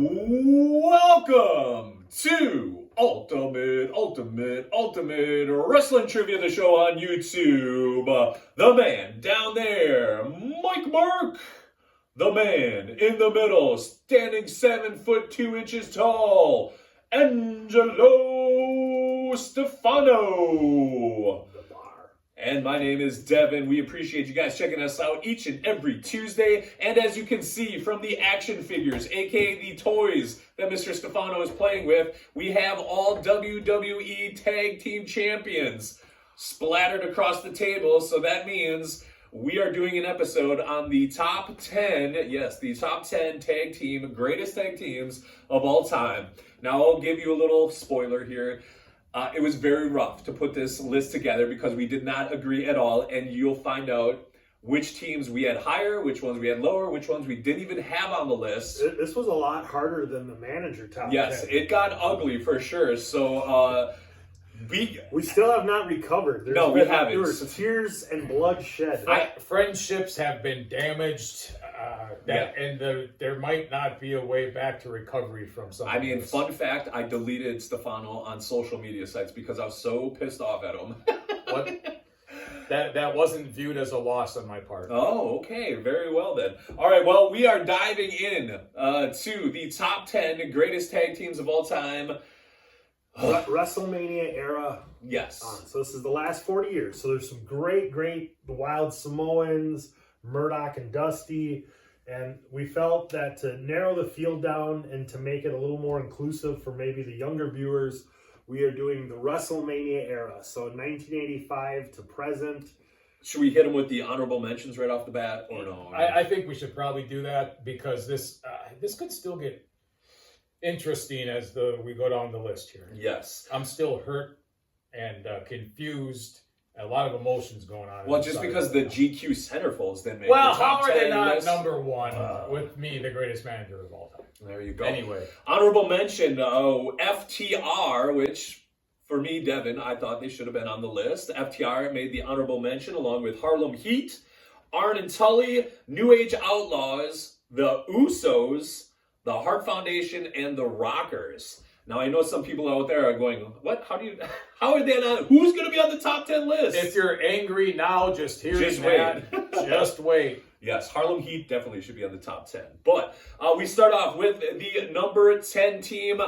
Welcome to Ultimate Wrestling Trivia, the show on YouTube. The man down there, Merc. The man in the middle, standing 7'2" tall, Angelo Stefano. And my name is Devon. We appreciate you guys checking us out each and every Tuesday. And as you can see from the action figures, aka the toys that Mr. Stefano is playing with, we have all WWE Tag Team Champions splattered across the table. So that means we are doing an episode on the top 10, yes, the top 10 greatest tag teams of all time. Now, I'll give you a little spoiler here. It was very rough to put this list together because we did not agree at all, and you'll find out which teams we had higher, which ones we had lower, which ones we didn't even have on the list. This was a lot harder than the manager top 10. Yes, it got ugly for sure. So we still have not recovered. We haven't. There were tears and blood shed. Friendships have been damaged. And there might not be a way back to recovery from something. I mean, fun fact, I deleted Stefano on social media sites because I was so pissed off at him. What? That wasn't viewed as a loss on my part. Oh, okay. Very well then. All right, well, we are diving in to the top 10 greatest tag teams of all time. WrestleMania era. Yes. So this is the last 40 years. So there's some great Wild Samoans, Murdoch and Dusty. And we felt that to narrow the field down and to make it a little more inclusive for maybe the younger viewers, we are doing the WrestleMania era. So 1985 to present. Should we hit them with the honorable mentions right off the bat or no? I think we should probably do that because this could still get interesting as we go down the list here. Yes. I'm still hurt and confused. A lot of emotions going on. Well, just because the GQ centerfolds didn't make the top 10 how are they not list? number one with me, the greatest manager of all time? There you go. Anyway. Honorable mention, FTR, which for me, Devon, I thought they should have been on the list. FTR made the honorable mention along with Harlem Heat, Arn and Tully, New Age Outlaws, the Usos, the Hart Foundation, and the Rockers. Now, I know some people out there are going, what? How are they not? Who's going to be on the top 10 list? If you're angry now, just wait. Just wait. Yes, Harlem Heat definitely should be on the top 10. But we start off with the number 10 team,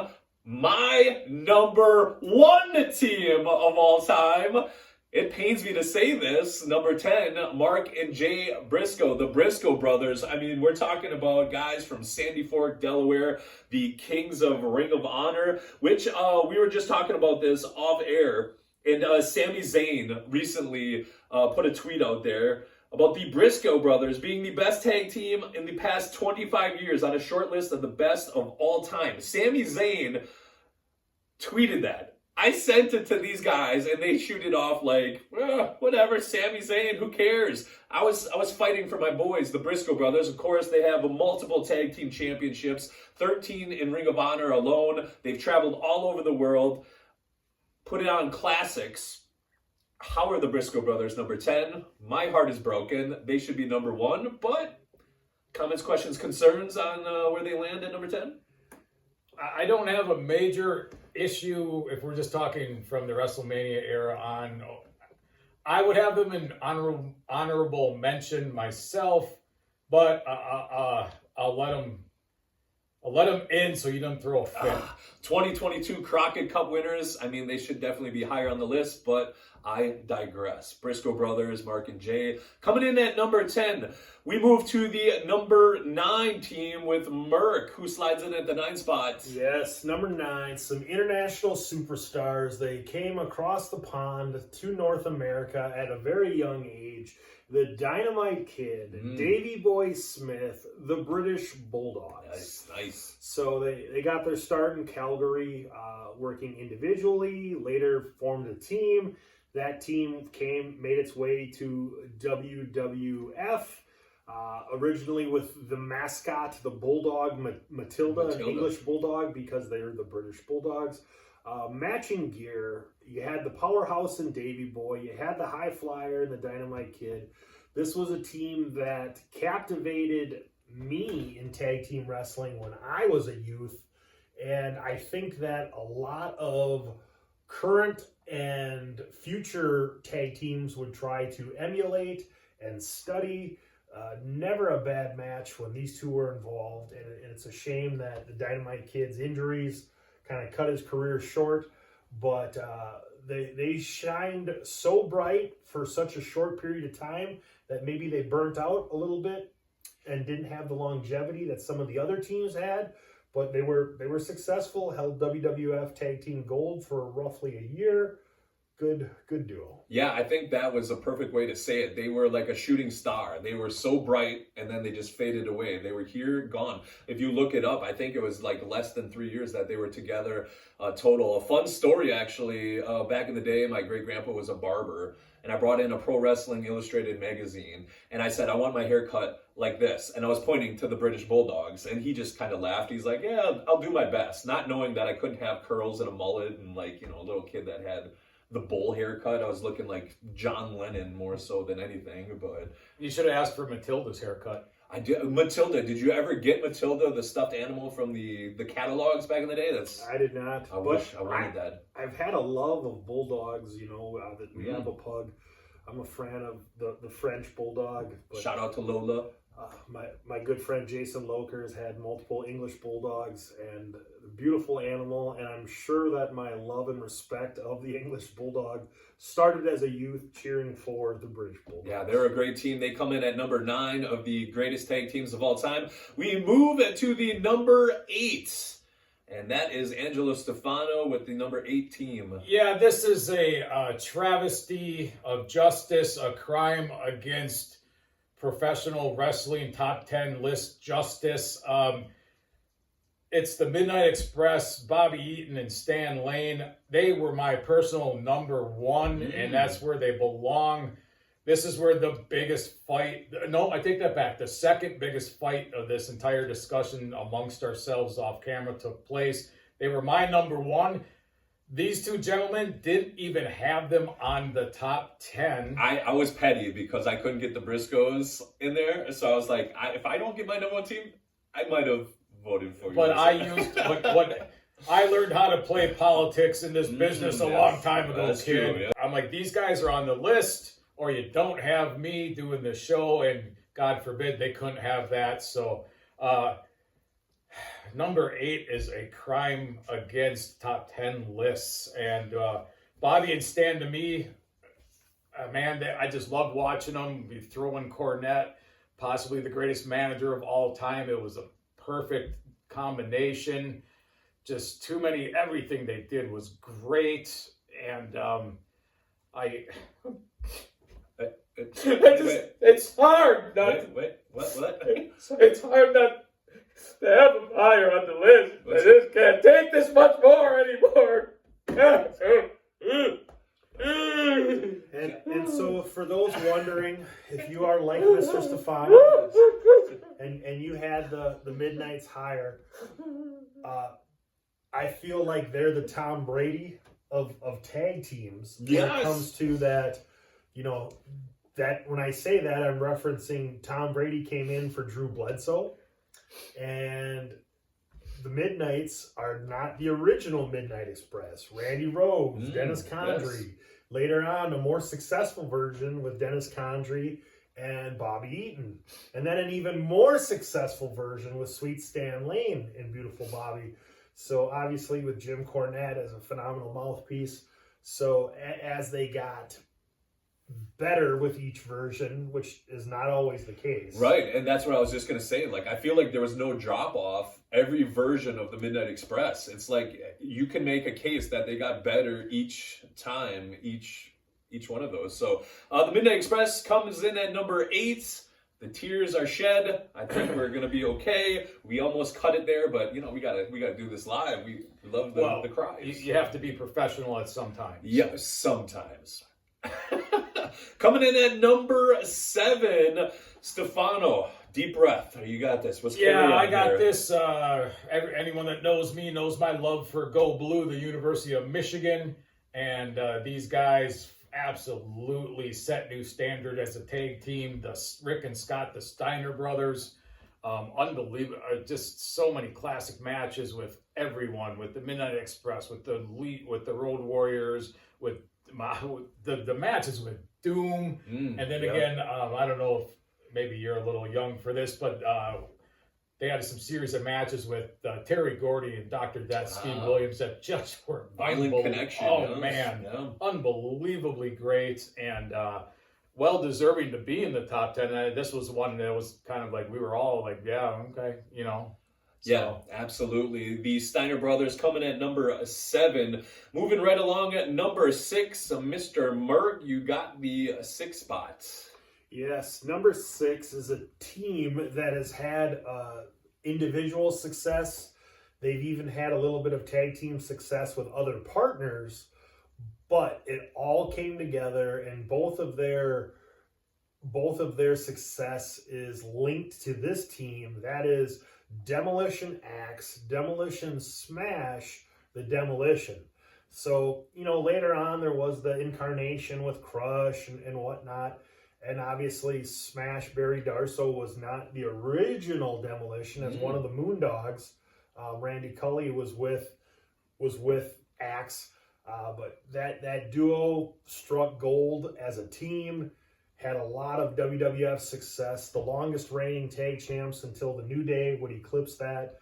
my number 1 team of all time. It pains me to say this, number 10, Mark and Jay Briscoe, the Briscoe brothers. I mean, we're talking about guys from Sandy Fork, Delaware, the kings of Ring of Honor, which we were just talking about this off air. And Sami Zayn recently put a tweet out there about the Briscoe brothers being the best tag team in the past 25 years on a short list of the best of all time. Sami Zayn tweeted that. I sent it to these guys, and they shoot it off like, whatever, Sami Zayn, who cares? I was fighting for my boys, the Briscoe brothers. Of course, they have multiple tag team championships, 13 in Ring of Honor alone. They've traveled all over the world, put it on classics. How are the Briscoe brothers number 10? My heart is broken. They should be number 1, but comments, questions, concerns on where they land at number 10? I don't have a major issue if we're just talking from the WrestleMania era on. I would have them in honorable mention myself, but I'll let them in so you don't throw a fit. 2022 Crockett Cup winners. I mean, they should definitely be higher on the list, but I digress. Briscoe brothers, Mark and Jay, coming in at number 10. We move to the number 9 team with Merc, who slides in at the 9 spot. Yes, number 9. Some international superstars. They came across the pond to North America at a very young age. The Dynamite Kid, Davey Boy Smith, the British Bulldogs. Nice. So they got their start in Calgary, working individually, later formed a team. That team made its way to WWF, originally with the mascot, the Bulldog, Matilda, an English Bulldog, because they were the British Bulldogs. Matching gear, you had the Powerhouse and Davey Boy, you had the High Flyer and the Dynamite Kid. This was a team that captivated me in tag team wrestling when I was a youth. And I think that a lot of current and future tag teams would try to emulate and study. Never a bad match when these two were involved. And it's a shame that the Dynamite Kid's injuries kind of cut his career short. But they shined so bright for such a short period of time that maybe they burnt out a little bit and didn't have the longevity that some of the other teams had. But they were successful, held WWF Tag Team Gold for roughly a year. Good duo. Yeah, I think that was a perfect way to say it. They were like a shooting star. They were so bright, and then they just faded away. They were here, gone. If you look it up, I think it was like less than 3 years that they were together total. A fun story, actually. Back in the day, my great-grandpa was a barber, and I brought in a Pro Wrestling Illustrated magazine, and I said, I want my hair cut like this. And I was pointing to the British Bulldogs, and he just kind of laughed. He's like, yeah, I'll do my best. Not knowing that I couldn't have curls and a mullet and like, you know, a little kid that had the bowl haircut. I was looking like John Lennon more so than anything, but... You should have asked for Matilda's haircut. I did. Matilda, did you ever get Matilda, the stuffed animal from the catalogs back in the day? I did not. I wish I wanted that. I've had a love of bulldogs, you know, that we have a pug. I'm a fan of the French bulldog. But, shout out to Lola. My good friend Jason Lokers had multiple English bulldogs, and a beautiful animal, and I'm sure that my love and respect of the English bulldog started as a youth cheering for the British Bulldogs. Yeah, they're a great team. They come in at number 9 of the greatest tag teams of all time. We move to the number 8, and that is Angelo Stefano with the number 8 team. Yeah, this is a travesty of justice, a crime against professional wrestling top 10 list justice. It's the Midnight Express, Bobby Eaton and Stan Lane. They were my personal number 1, and that's where they belong. This is where the biggest fight, no, I take that back. The second biggest fight of this entire discussion amongst ourselves off camera took place. They were my number 1. These two gentlemen didn't even have them on the top 10. I was petty because I couldn't get the Briscoes in there. So I was like, if I don't get my number 1 team, I might have voted for you. But I learned how to play politics in this business a long time ago, that's kid. true, yeah. I'm like, these guys are on the list, or you don't have me doing the show, and God forbid they couldn't have that. So, number 8 is a crime against top 10 lists. And Bobby and Stan, to me, man, I just loved watching them. Be throwing Cornette, possibly the greatest manager of all time. It was a perfect combination. Just too many, everything they did was great. And it's hard not What? It's hard not to have them higher on the list. I just can't take this much more anymore. And so for those wondering, if you are like Mr. Stefano and you had the Midnights higher, I feel like they're the Tom Brady of tag teams when it comes to that, you know, that when I say that, I'm referencing Tom Brady came in for Drew Bledsoe, and the Midnights are not the original Midnight Express. Randy Rhodes, Dennis Condrey. Later on, a more successful version with Dennis Condrey and Bobby Eaton. And then an even more successful version with Sweet Stan Lane and Beautiful Bobby. So obviously with Jim Cornette as a phenomenal mouthpiece. So as they got better with each version, which is not always the case. Right, and that's what I was just going to say. Like, I feel like there was no drop-off every version of the Midnight Express. It's like you can make a case that they got better each time, each one of those. So the Midnight Express comes in at number 8. The tears are shed. I think we're gonna be okay. We almost cut it there, but you know we gotta do this live. We love the cries. You have to be professional at some time. Yeah, sometimes. Coming in at number 7, Stefano. Deep breath. You got this. What's going on I got here? this. Anyone that knows me knows my love for Go Blue, the University of Michigan, and these guys absolutely set new standard as a tag team. The Rick and Scott, the Steiner brothers. Unbelievable. Just so many classic matches with everyone, with the Midnight Express, with the Road Warriors, with the matches with Doom. And then again, I don't know if maybe you're a little young for this, but they had some series of matches with Terry Gordy and Dr. Death, Steve Williams, that just were Violent Connection. Oh, man. Yeah. Unbelievably great, and well deserving to be in the top 10. This was one that was kind of like, we were all like, yeah, okay, you know. So. Yeah, absolutely. The Steiner brothers coming at number 7. Moving right along at number 6, Mr. Merc, you got the 6th spot. Yes, number 6 is a team that has had individual success. They've even had a little bit of tag team success with other partners, but it all came together, and both of their success is linked to this team. That is Demolition AX, Demolition Smash, the Demolition. So, you know, later on there was the incarnation with Crush and whatnot. And obviously, Smash Barry Darso was not the original Demolition as one of the Moondogs. Randy Cully was with Axe, but that duo struck gold as a team. Had a lot of WWF success. The longest reigning tag champs until the New Day would eclipse that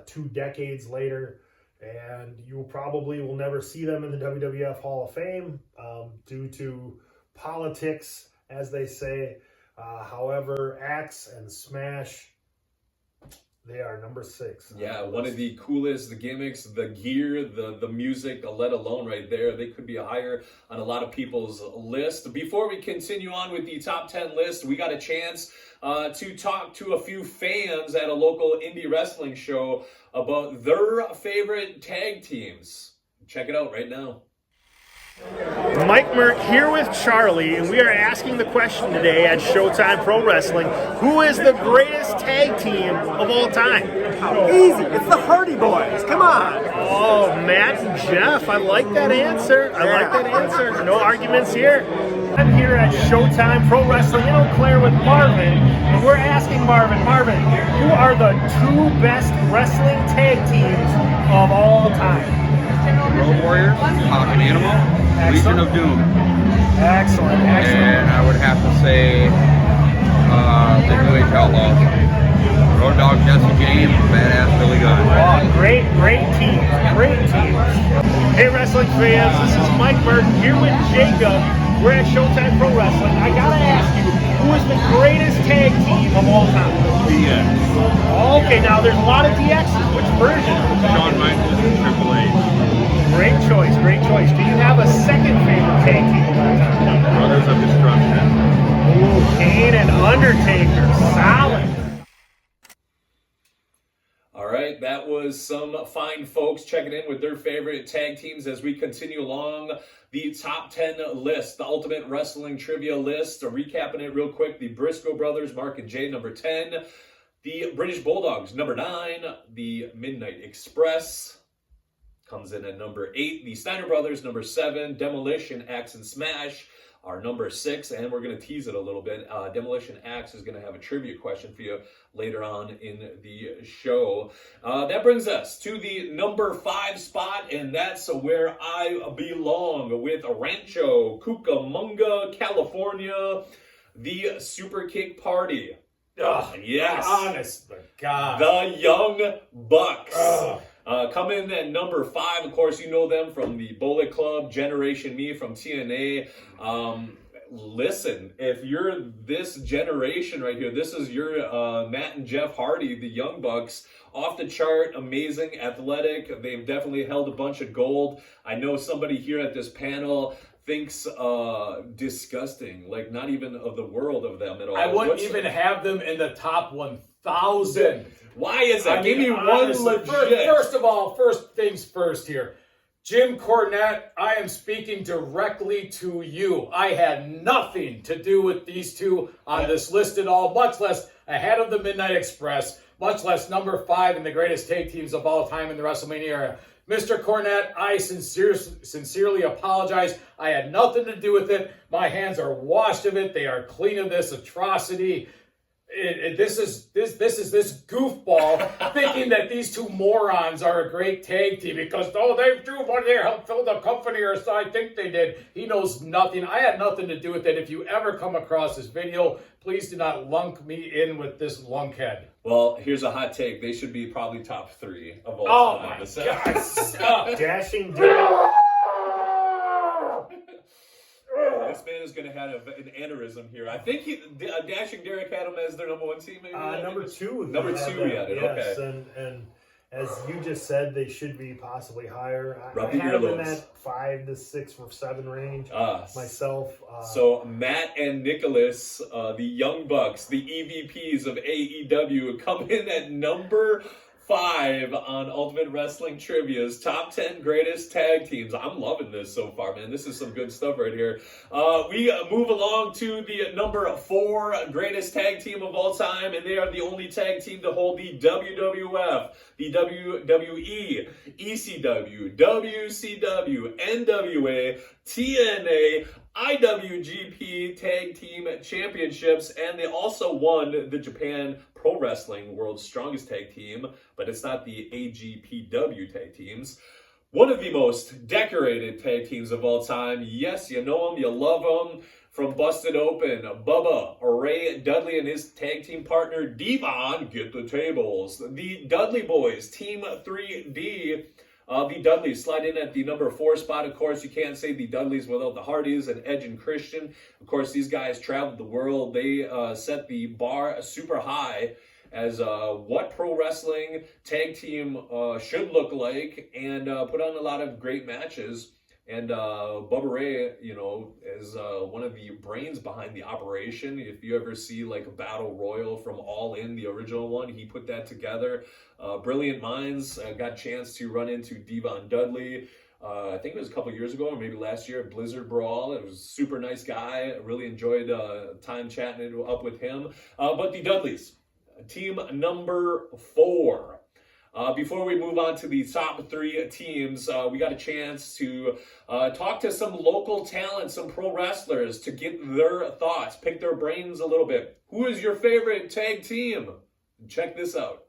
2 decades later. And you probably will never see them in the WWF Hall of Fame due to politics, as they say. However, Axe and Smash, they are number 6. Yeah, one of the coolest, the gimmicks, the gear, the music, let alone right there. They could be higher on a lot of people's list. Before we continue on with the top 10 list, we got a chance to talk to a few fans at a local indie wrestling show about their favorite tag teams. Check it out right now. Mike Merc here with Charlie, and we are asking the question today at Showtime Pro Wrestling: who is the greatest tag team of all time? Easy. It's the Hardy Boys. Come on. Oh, Matt and Jeff. I like that answer. No arguments here. I'm here at Showtime Pro Wrestling in Eau Claire with Marvin, and we're asking Marvin, who are the 2 best wrestling tag teams of all time? Road Warriors, Talking Animal, Legion of Doom. Excellent. And I would have to say the New Age Outlaws. Road Dogg, Jesse James, Badass Billy Gunn. Oh, great team. Hey, wrestling fans, this is Mike Merc here with Jacob. We're at Showtime Pro Wrestling. I gotta ask you, who is the greatest tag team of all time? DX. Okay, now there's a lot of DXs. Which version? Shawn Michaels and Triple H. Great choice. Do you have a second favorite tag team of all time? Brothers of Destruction. Ooh, Kane and Undertaker. Solid. All right, that was some fine folks checking in with their favorite tag teams as we continue along the top 10 list, the Ultimate Wrestling Trivia list. Recapping it real quick, the Briscoe Brothers, Mark and Jay, number 10. The British Bulldogs, number 9. The Midnight Express comes in at number 8. The Steiner Brothers, number 7. Demolition AX and Smash are number 6, and we're going to tease it a little bit. Demolition AX is going to have a trivia question for you later on in the show. That brings us to the number 5 spot, and that's where I belong, with Rancho Cucamonga, California, the Super Kick Party. Yes. Honest to God. The Young Bucks. Coming at number 5, of course, you know them from the Bullet Club, Generation Me from TNA. Listen, if you're this generation right here, this is your Matt and Jeff Hardy, the Young Bucks. Off the chart, amazing, athletic. They've definitely held a bunch of gold. I know somebody here at this panel thinks disgusting, like not even of the world of them at all. I wouldn't even have them in the top 1,000. Why is that? Give me honestly, one legit. First of all, first things first here. Jim Cornette, I am speaking directly to you. I had nothing to do with these two on this list at all, much less ahead of the Midnight Express, much less number 5 in the greatest tag teams of all time in the WrestleMania era. Mr. Cornette, I sincerely apologize. I had nothing to do with it. My hands are washed of it. They are clean of this atrocity. this is this goofball thinking that these two morons are a great tag team because they do what they helped fill the company, or so I think they did. He knows nothing. I had nothing to do with it. If you ever come across this video, please do not lunk me in with this lunkhead. Well, here's a hot take. They should be probably top 3 of all time. Oh my God! Dashing Derek. This man is going to have an aneurysm here. I think Dashing Derek had him as their number 1 team, maybe? Number 2. Number 2 we had it, yes, okay. And as you just said, they should be possibly higher. I Rub the had them in earlobes. that 5 to 6 or 7 range myself. So Matt and Nicholas, the Young Bucks, the EVPs of AEW, come in at number 5 on Ultimate Wrestling Trivia's top 10 greatest tag teams. I'm loving this so far, man. This is some good stuff right here. We move along to the number 4 greatest tag team of all time, and they are the only tag team to hold the WWF, the WWE, ECW, WCW, NWA, TNA, IWGP Tag Team Championships, and they also won the Japan Pro Wrestling World's Strongest Tag Team, but it's not the AGPW Tag Teams. One of the most decorated tag teams of all time. Yes, you know them, you love them. From Busted Open, Bubba, Ray Dudley and his tag team partner Devon get the tables. The Dudley Boys, Team 3D. The Dudleys slide in at the number 4 spot. Of course, you can't say the Dudleys without the Hardys and Edge and Christian. Of course, these guys traveled the world. They set the bar super high as what pro wrestling tag team should look like, and put on a lot of great matches. And Bubba Ray, you know, is one of the brains behind the operation. If you ever see like a Battle Royal from All In, the original one, he put that together. Brilliant minds. Got a chance to run into Devon Dudley. I think it was a couple years ago, or maybe last year, at Blizzard Brawl. It was a super nice guy. I really enjoyed time chatting it up with him. But the Dudleys, team number 4. Before we move on to the top 3 teams, we got a chance to talk to some local talent, some pro wrestlers, to get their thoughts, pick their brains a little bit. Who is your favorite tag team? Check this out.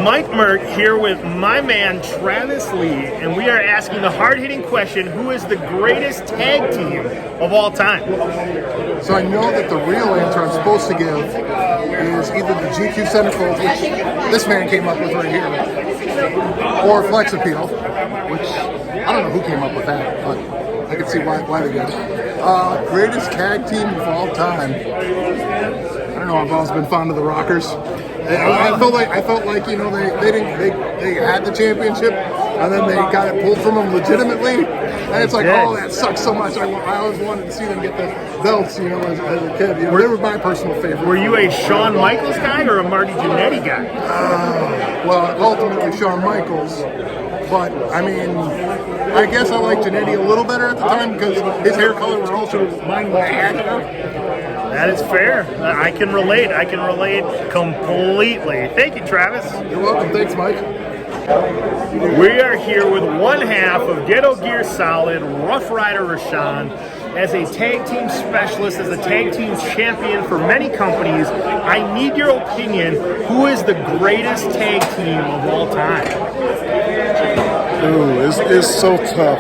Mike Merc here with my man Travis Lee, and we are asking the hard-hitting question, who is the greatest tag team of all time? So I know that the real answer I'm supposed to give is either the GQ Centerfolds, which this man came up with right here, or Flex Appeal, which I don't know who came up with that, but I can see why they did it. Greatest tag team of all time. I don't know, I've always been fond of the Rockers. I felt like you know they had the championship and then they got it pulled from them legitimately, and it's like, oh, that sucks so much. I always wanted to see them get the belts, you know, as a kid. You know, they were my personal favorite. Were you a Shawn Michaels guy or a Marty Jannetty guy? Well, ultimately Shawn Michaels, but I mean, I guess I liked Jannetty a little better at the time because his hair color was also mine bad. That is fair. I can relate. Completely. Thank you, Travis. You're welcome. Thanks, Mike. We are here with one half of Ghetto Gear Solid, Rough Rider Rashawn, as a tag team specialist, as a tag team champion for many companies. I need your opinion. Who is the greatest tag team of all time? Ooh, it's so tough.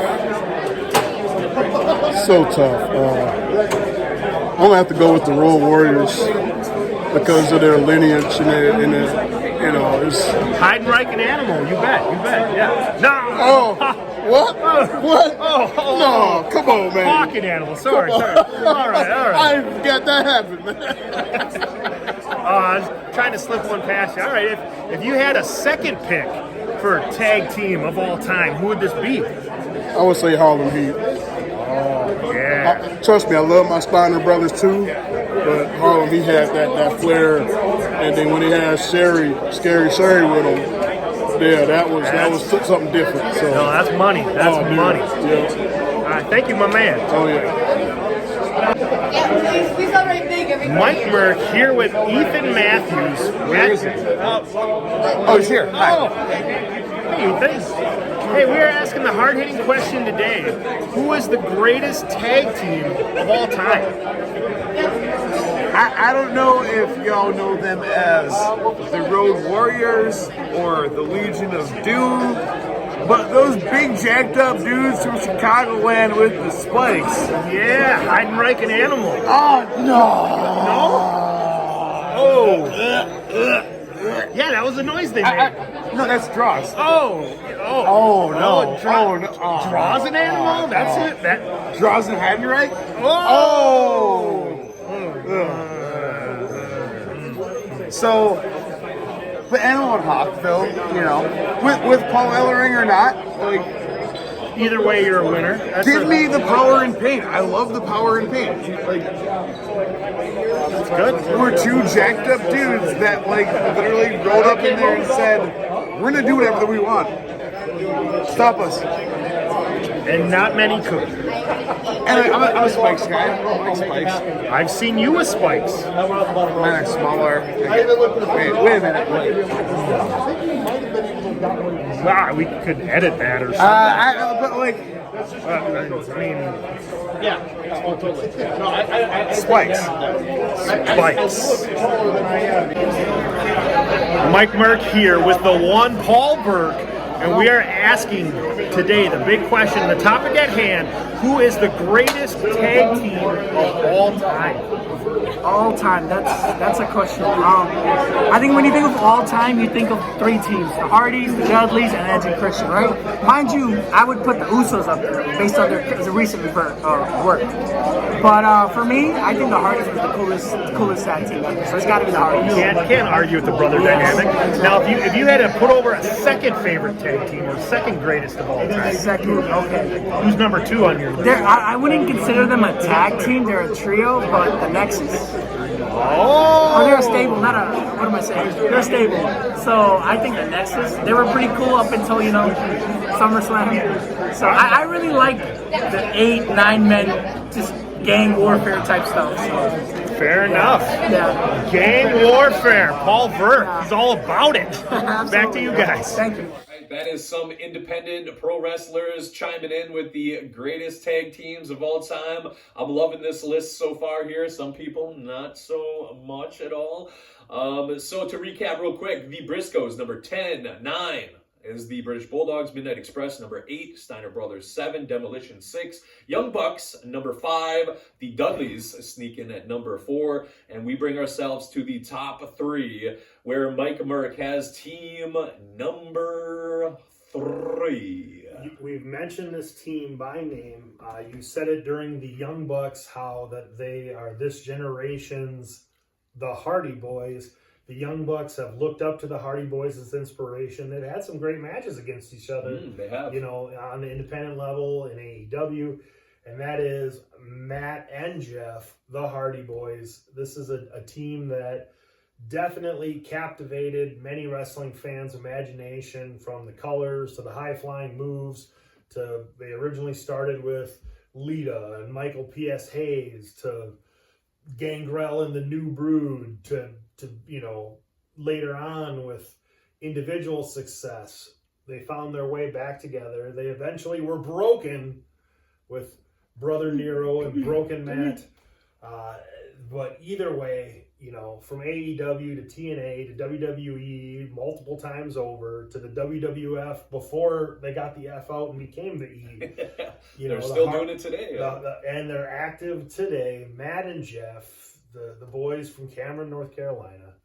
So tough. I'm gonna have to go with the Road Warriors because of their lineage and their, you know, it's Heidenreich and Animal. You bet. Yeah. No. Oh, what? What? Oh, no, come on, man. Hawk and Animal. Sorry. All right. I forgot that happened, man. I was trying to slip one past you. All right, if you had a second pick for a tag team of all time, who would this be? I would say Harlem Heat. Yeah. Trust me, I love my Steiner brothers too, but Harlem, he had that flair, and then when he had Scary with him, yeah, that was something different. So No, that's money. That's money. Yeah. All right, thank you, my man. Oh yeah. Yeah, please don't write big. Mike Merc here with Ethan Matthews. Where is he? Oh, he's here. Hi. Hey, Ethan. Hey, we are asking the hard-hitting question today. Who is the greatest tag team of all time? I don't know if y'all know them as the Road Warriors or the Legion of Doom, but those big jacked up dudes from Chicagoland with the spikes. Yeah, Heidenreich and Animal. Oh, no. Oh. Yeah, that was the noise they made. No, that's Dross. Oh, no. Draws an Animal? That's it? That Dross and Heidenreich? So, but Animal and Hawkville, you know, with Paul Ellering or not, like, either way, you're a winner. give me the power and pain. I love the power and pain. Like, That's good. we're two jacked up dudes that like literally rolled up in there and said, "We're gonna do whatever we want. Stop us." And not many could. And I'm a Spikes guy. I like Spikes. I've seen you with spikes. Mine are smaller. Wait a minute. We could edit that or something. But like, I mean, Spikes. spikes. Mike Merc here with the one Paul Burke, and we are asking today the big question, the topic at hand: who is the greatest tag team of all time? All time, that's a question. I think when you think of all time, you think of three teams: the Hardys, the Dudleys, and Edge and Christian, right? Mind you, I would put the Usos up there based on their recent work. But for me, I think the Hardys was the coolest tag team ever. So it's got to be the Hardys. Can't argue with the brother dynamic. Now, if you had to put over a second favorite tag team or second greatest of all time, Second, okay. who's number 2 on your list? I wouldn't consider them a tag team. They're a trio, but the Nexus. Oh, They're a stable, not a, what am I saying? They're a stable. So I think the Nexus, they were pretty cool up until, SummerSlam. So I really like the 8-9 men, just gang warfare type stuff. So. fair enough. Yeah. Gang warfare. Paul Burke, he's all about it. Back to you guys. Thank you. That is some independent pro wrestlers chiming in with the greatest tag teams of all time. I'm loving this list so far here. Some people, not so much at all. So to recap real quick, the Briscoes, number 10, 9 is the British Bulldogs, Midnight Express, number 8, Steiner Brothers, 7, Demolition, 6, Young Bucks, number 5, the Dudleys sneak in at number 4, and we bring ourselves to the top 3, where Mike Merc has team number 3. We've mentioned this team by name. You said it during the Young Bucks, how that they are this generation's the Hardy Boys. The Young Bucks have looked up to the Hardy Boys as inspiration. They've had some great matches against each other. They have. On the independent level in AEW. And that is Matt and Jeff, the Hardy Boys. This is a team that definitely captivated many wrestling fans' imagination, from the colors to the high-flying moves. They originally started with Lita and Michael P.S. Hayes, to Gangrel and the New Brood, to later on with individual success. They found their way back together. They eventually were broken with Brother Nero and Broken Matt. But either way, from AEW to TNA to WWE multiple times over, to the WWF before they got the F out and became the E. They're still doing it today. And they're active today. Matt and Jeff, the boys from Cameron, North Carolina,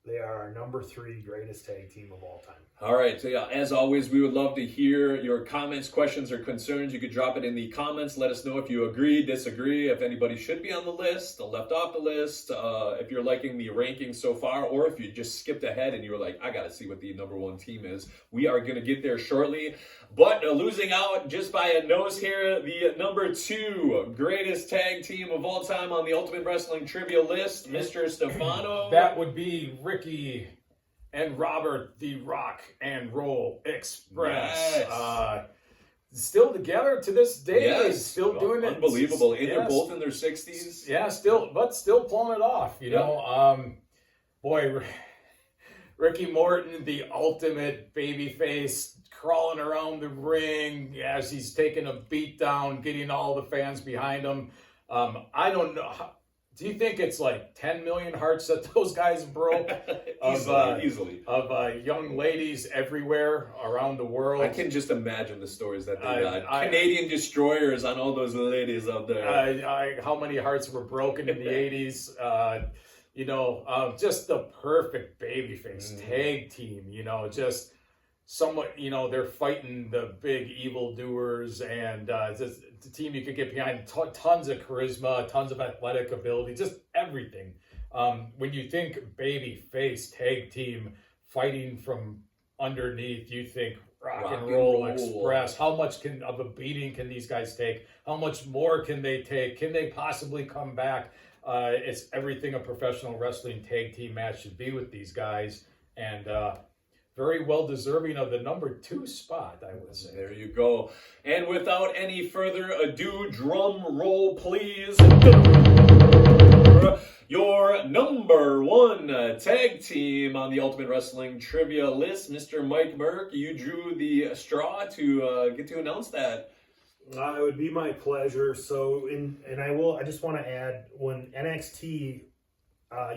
they are our number 3 greatest tag team of all time. All right. So, as always, we would love to hear your comments, questions, or concerns. You could drop it in the comments. Let us know if you agree, disagree, if anybody should be on the list, left off the list, if you're liking the rankings so far, or if you just skipped ahead and you were like, I got to see what the number 1 team is. We are going to get there shortly. But losing out just by a nose here, the number 2 greatest tag team of all time on the Ultimate Wrestling Trivia list, Mr. Stefano. That would be Ricky and Robert, the Rock and Roll Express. Yes. Still together to this day. Yes. Still doing it. Unbelievable. They're both in their 60s. Yeah, still pulling it off, you know. Boy, Ricky Morton, the ultimate babyface, crawling around the ring as he's taking a beat down, getting all the fans behind him. I don't know. do you think it's like 10 million hearts that those guys broke? Easily. Of young ladies everywhere around the world. I can just imagine the stories that they got. Canadian destroyers on all those ladies out there. How many hearts were broken in the 80s? Just the perfect babyface tag team, just somewhat, they're fighting the big evildoers, and just the team you could get behind. Tons of charisma, tons of athletic ability, just everything. When you think babyface tag team fighting from underneath, you think rock and roll express. How much of a beating can these guys take? How much more can they take? Can they possibly come back? It's everything a professional wrestling tag team match should be with these guys, and very well deserving of the number 2 spot, I would say. There you go. And without any further ado, drum roll, please. Your number 1 tag team on the Ultimate Wrestling Trivia list, Mr. Mike Merc. You drew the straw to get to announce that. It would be my pleasure. So, I just want to add, when NXT,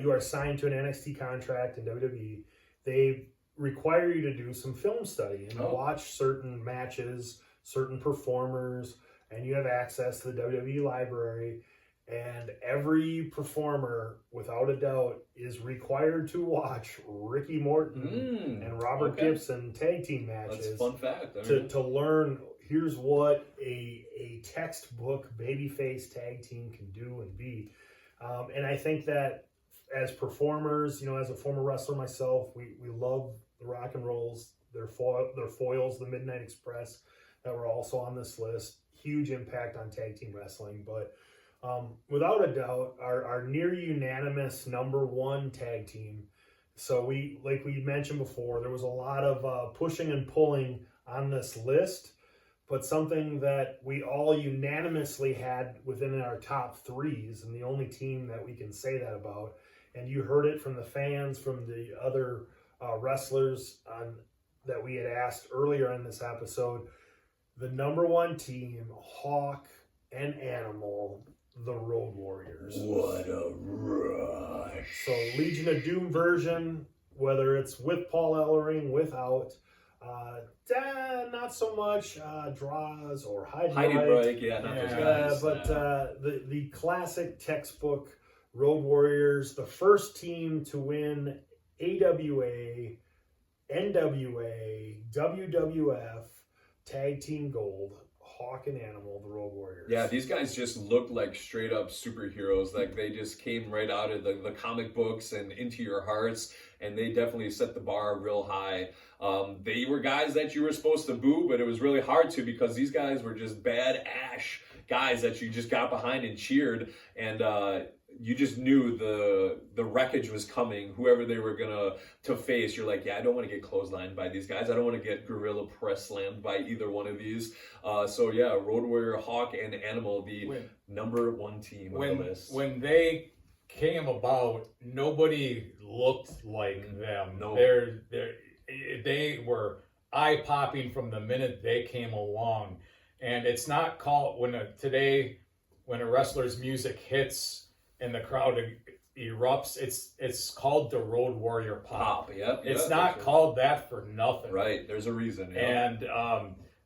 you are signed to an NXT contract in WWE, they require you to do some film study and watch certain matches, certain performers, and you have access to the WWE library. And every performer, without a doubt, is required to watch Ricky Morton and Robert Gibson tag team matches. That's a fun fact. To learn, here's what a textbook babyface tag team can do and be. And I think that as performers, as a former wrestler myself, we love the rock and rolls, their foils, the Midnight Express, that were also on this list. Huge impact on tag team wrestling, but without a doubt, our near unanimous number 1 tag team. So like we mentioned before, there was a lot of pushing and pulling on this list, but something that we all unanimously had within our top 3s, and the only team that we can say that about. And you heard it from the fans, from the other wrestlers that we had asked earlier in this episode. The number 1 team, Hawk and Animal, the Road Warriors. What a rush. So Legion of Doom version, whether it's with Paul Ellering, without, not so much draws or hide and break, not those guys. But the classic textbook Road Warriors, the first team to win AWA, NWA, WWF Tag Team Gold, Hawk and Animal, the Road Warriors. Yeah, these guys just look like straight up superheroes. Like they just came right out of the comic books and into your hearts, and they definitely set the bar real high. They were guys that you were supposed to boo, but it was really hard to, because these guys were just bad ash guys that you just got behind and cheered, and you just knew the wreckage was coming. Whoever they were to face, you're like, yeah, I don't want to get clotheslined by these guys. I don't want to get gorilla press slammed by either one of these. So yeah, Road Warrior, Hawk, and Animal, the number 1 team on the list. When they came about, nobody looked like them. No. They were eye-popping from the minute they came along. And it's not called, when a wrestler's music hits and the crowd erupts, it's called the Road Warrior pop. Yep. It's not called that for nothing. Right. There's a reason. Yeah. And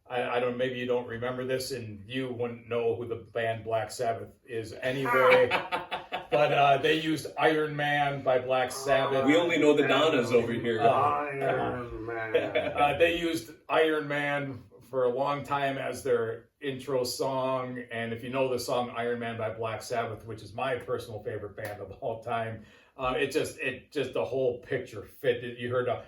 I don't. Maybe you don't remember this, and you wouldn't know who the band Black Sabbath is anyway. But they used Iron Man by Black Sabbath. We only know the Donnas over here. Iron Man. They used Iron Man for a long time as their intro song, and if you know the song Iron Man by Black Sabbath, which is my personal favorite band of all time, it just the whole picture fit. You heard a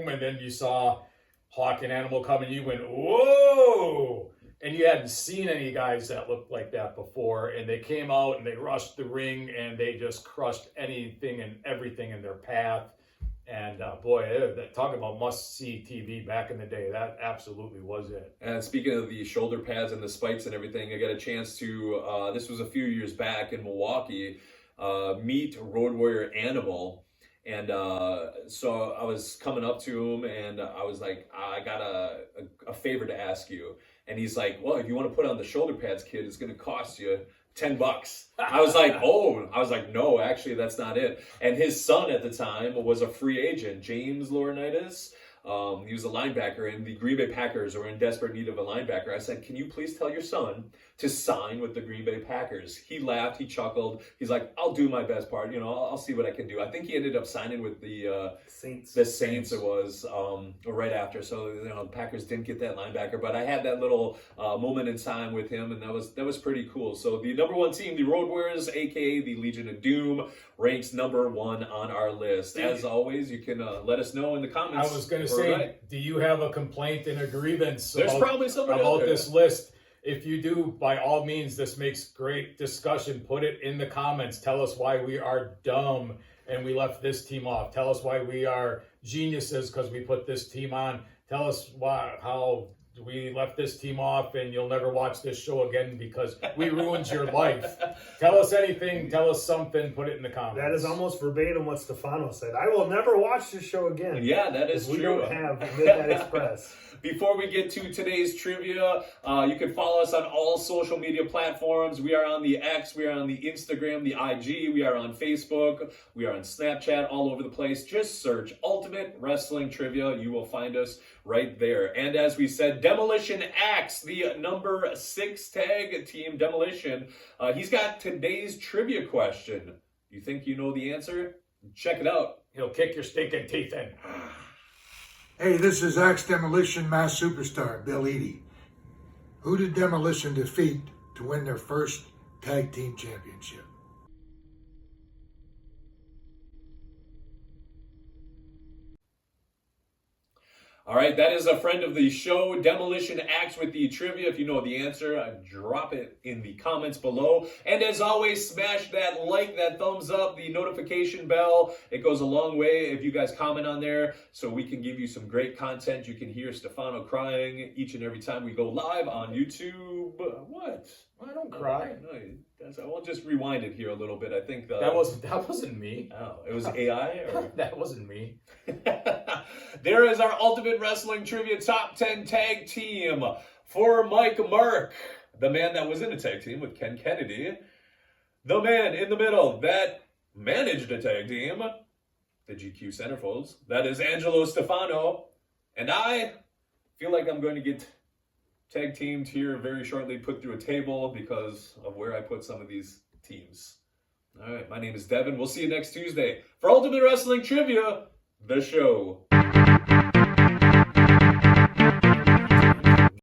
and then you saw Hawk and Animal come, and you went, whoa! And you hadn't seen any guys that looked like that before, and they came out and they rushed the ring and they just crushed anything and everything in their path. And boy, talk about must-see TV back in the day. That absolutely was it. And speaking of the shoulder pads and the spikes and everything, I got a chance to, this was a few years back in Milwaukee, meet Road Warrior Animal. And so I was coming up to him, and I was like, I got a favor to ask you. And he's like, well, if you want to put on the shoulder pads, kid, it's going to cost you $10. I was like, no, actually, that's not it. And his son at the time was a free agent, James Laurinaitis. He was a linebacker, and the Green Bay Packers were in desperate need of a linebacker. I said, can you please tell your son to sign with the Green Bay Packers? He laughed, he chuckled. He's like, I'll do my best part. I'll see what I can do. I think he ended up signing with the Saints. The Saints it was right after. So the Packers didn't get that linebacker, but I had that little moment in time with him, and that was pretty cool. So the number 1 team, the Road Warriors, aka the Legion of Doom, ranks number 1 on our list. As always, you can let us know in the comments. I was going to say, do you have a complaint and a grievance probably somebody about this list? If you do, by all means, this makes great discussion. Put it in the comments. Tell us why we are dumb and we left this team off. Tell us why we are geniuses because we put this team on. Tell us how we left this team off and you'll never watch this show again because we ruined your life. Tell us anything. Tell us something. Put it in the comments. That is almost verbatim what Stefano said. I will never watch this show again. Yeah, that is we true. We don't have Midnight Express. Before we get to today's trivia, you can follow us on all social media platforms. We are on the X, we are on the Instagram, the IG, we are on Facebook, we are on Snapchat, all over the place. Just search Ultimate Wrestling Trivia. You will find us right there. And as we said, Demolition AX, the number 6 tag team, Demolition. He's got today's trivia question. You think you know the answer? Check it out. He'll kick your stinking teeth in. Hey, this is ex-Demolition Mass Superstar, Bill Eadie. Who did Demolition defeat to win their first tag team championship? All right, that is a friend of the show, Demolition AX, with the trivia. If you know the answer, drop it in the comments below. And as always, smash that like, that thumbs up, the notification bell. It goes a long way if you guys comment on there so we can give you some great content. You can hear Stefano crying each and every time we go live on YouTube. What? I don't cry. I'll just rewind it here a little bit. I think that wasn't me. Oh, it was AI? Or? That wasn't me. There is our Ultimate Wrestling Trivia Top 10 Tag Team for Mike Merc, the man that was in a tag team with Ken Kennedy, the man in the middle that managed a tag team, the GQ Centerfolds, that is Angelo Stefano, and I feel like I'm going to get tag teamed here very shortly, put through a table because of where I put some of these teams. All right, my name is Devon. We'll see you next Tuesday for Ultimate Wrestling Trivia, the show.